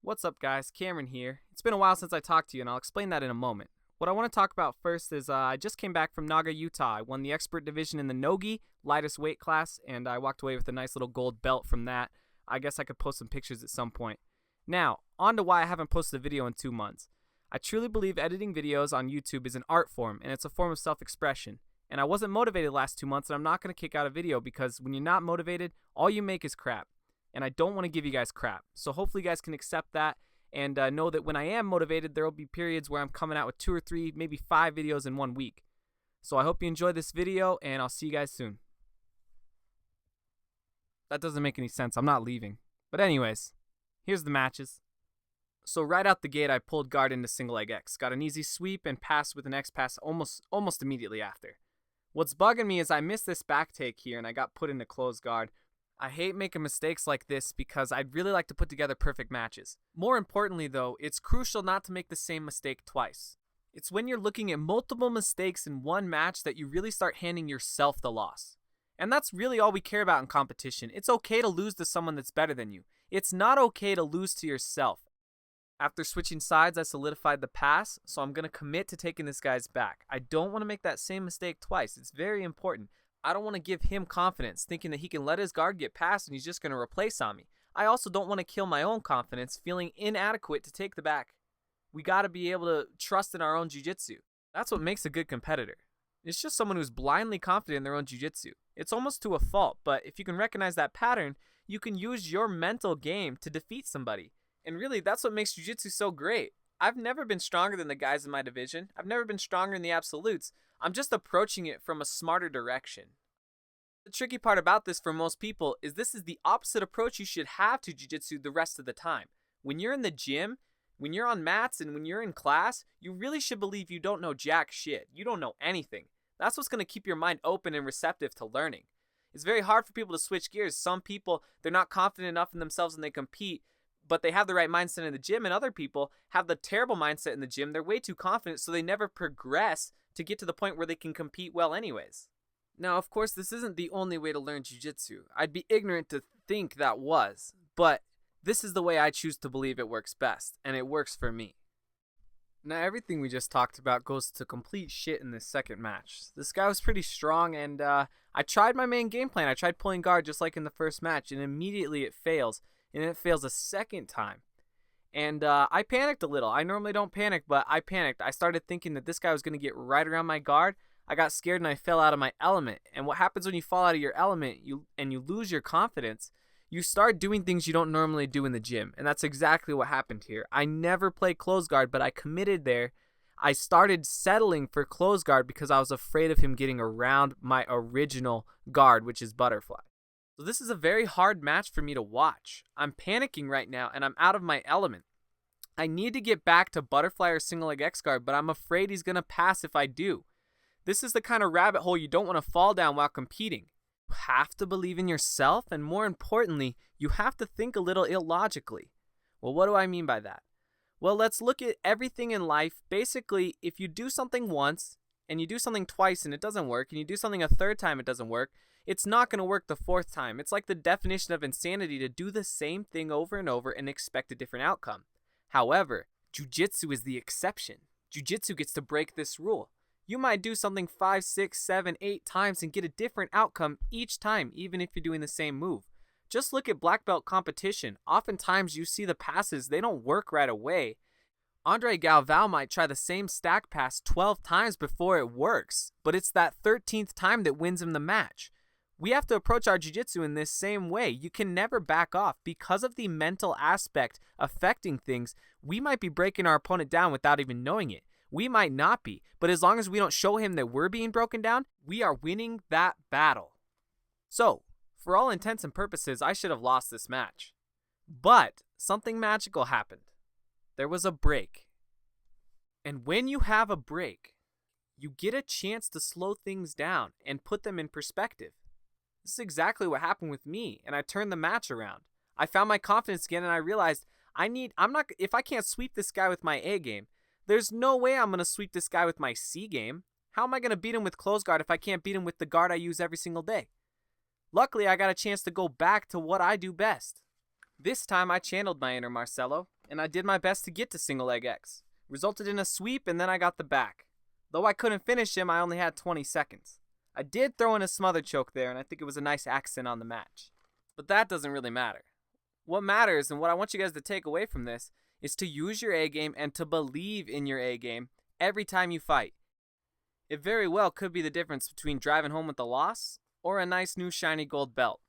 What's up, guys? Cameron here. It's been a while since I talked to you, and I'll explain that in a moment. What I want to talk about first is I just came back from Naga, Utah. I won the expert division in the Nogi, lightest weight class, and I walked away with a nice little gold belt from that. I guess I could post some pictures at some point. Now, on to why I haven't posted a video in 2 months. I truly believe editing videos on YouTube is an art form, and it's a form of self-expression. And I wasn't motivated the last 2 months, and I'm not going to kick out a video because when you're not motivated, all you make is crap. And I don't want to give you guys crap. So hopefully you guys can accept that and know that when I am motivated, there will be periods where I'm coming out with 2 or 3, maybe 5 videos in 1 week. So I hope you enjoy this video, and I'll see you guys soon. That doesn't make any sense. I'm not leaving. But anyways, here's the matches. So right out the gate, I pulled guard into single leg X. Got an easy sweep and passed with an X pass almost immediately after. What's bugging me is I missed this back take here, and I got put into closed guard. I hate making mistakes like this because I'd really like to put together perfect matches. More importantly though, it's crucial not to make the same mistake twice. It's when you're looking at multiple mistakes in one match that you really start handing yourself the loss. And that's really all we care about in competition. It's okay to lose to someone that's better than you. It's not okay to lose to yourself. After switching sides, I solidified the pass, so I'm going to commit to taking this guy's back. I don't want to make that same mistake twice. It's very important. I don't want to give him confidence, thinking that he can let his guard get past and he's just going to replace on me. I also don't want to kill my own confidence, feeling inadequate to take the back. We got to be able to trust in our own jiu-jitsu. That's what makes a good competitor. It's just someone who's blindly confident in their own jiu-jitsu. It's almost to a fault, but if you can recognize that pattern, you can use your mental game to defeat somebody. And really, that's what makes jiu-jitsu so great. I've never been stronger than the guys in my division. I've never been stronger in the absolutes. I'm just approaching it from a smarter direction. The tricky part about this for most people is this is the opposite approach you should have to jiu-jitsu the rest of the time. When you're in the gym, when you're on mats, and when you're in class, you really should believe you don't know jack shit. You don't know anything. That's what's going to keep your mind open and receptive to learning. It's very hard for people to switch gears. Some people, they're not confident enough in themselves when they compete, but they have the right mindset in the gym, and other people have the terrible mindset in the gym. They're way too confident, so they never progress to get to the point where they can compete well anyways. Now, of course, this isn't the only way to learn jiu-jitsu. I'd be ignorant to think that was, but this is the way I choose to believe it works best, and it works for me. Now, everything we just talked about goes to complete shit in this second match. This guy was pretty strong, and I tried my main game plan. I tried pulling guard just like in the first match, and immediately it fails, and it fails a second time. And I panicked a little. I normally don't panic, but I panicked. I started thinking that this guy was going to get right around my guard. I got scared and I fell out of my element. And what happens when you fall out of your element and you lose your confidence, you start doing things you don't normally do in the gym. And that's exactly what happened here. I never played close guard, but I committed there. I started settling for close guard because I was afraid of him getting around my original guard, which is butterfly. So this is a very hard match for me to watch. I'm panicking right now and I'm out of my element. I need to get back to butterfly or single leg X guard, but I'm afraid he's going to pass if I do. This is the kind of rabbit hole you don't want to fall down while competing. You have to believe in yourself, and more importantly, you have to think a little illogically. Well, what do I mean by that? Well, let's look at everything in life. Basically, if you do something once and you do something twice and it doesn't work, and you do something a third time it doesn't work, it's not going to work the fourth time. It's like the definition of insanity to do the same thing over and over and expect a different outcome. However, jiu-jitsu is the exception. Jiu-jitsu gets to break this rule. You might do something 5, 6, 7, 8 times and get a different outcome each time, even if you're doing the same move. Just look at black belt competition. Oftentimes you see the passes, they don't work right away. Andre Galvao might try the same stack pass 12 times before it works, but it's that 13th time that wins him the match. We have to approach our jiu-jitsu in this same way. You can never back off. Because of the mental aspect affecting things, we might be breaking our opponent down without even knowing it. We might not be, but as long as we don't show him that we're being broken down, we are winning that battle. So, for all intents and purposes, I should have lost this match. But something magical happened. There was a break. And when you have a break, you get a chance to slow things down and put them in perspective. This is exactly what happened with me, and I turned the match around. I found my confidence again, and I realized if I can't sweep this guy with my A game, there's no way I'm going to sweep this guy with my C game. How am I going to beat him with close guard if I can't beat him with the guard I use every single day? Luckily, I got a chance to go back to what I do best. This time I channeled my inner Marcelo, and I did my best to get to single leg X. Resulted in a sweep, and then I got the back. Though I couldn't finish him, I only had 20 seconds. I did throw in a smother choke there, and I think it was a nice accent on the match. But that doesn't really matter. What matters, and what I want you guys to take away from this, is to use your A game and to believe in your A game every time you fight. It very well could be the difference between driving home with a loss or a nice new shiny gold belt.